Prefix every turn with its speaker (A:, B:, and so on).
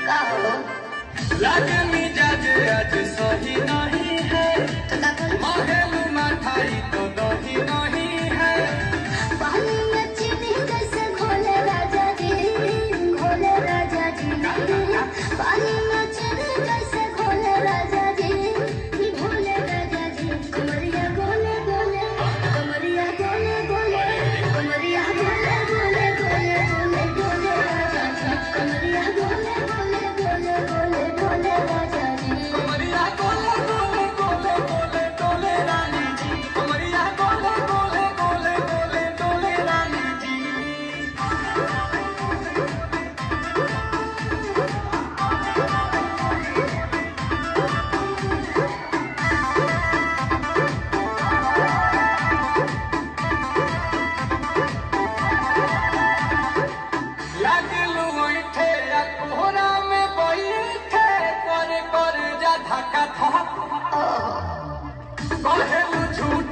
A: का हो
B: लागे मिजाज आज सही नहीं है, महलू मठाई तो दही नहीं है।
A: पानी में चीनी जैसे घोले राजा जी, घोले राजा जी। पानी में चीनी जैसे घोले राजा जी, घोले राजा जी। कमरिया गोले गोले, कमरिया गोले गोले, कमरिया गोले गोले गोले गोले गोले राजा जी। कमरिया गोले गोले गोले गोले गोले राजा जी।
B: कमरिया गोले गोले गोले गोले गोले रानी जी, कमरिया गोले गोले गोले गोले गोले रानी जी। लागलू ऐठे या कोहरा में बैठे, कर जा धक्का धक। कहेलू झूठ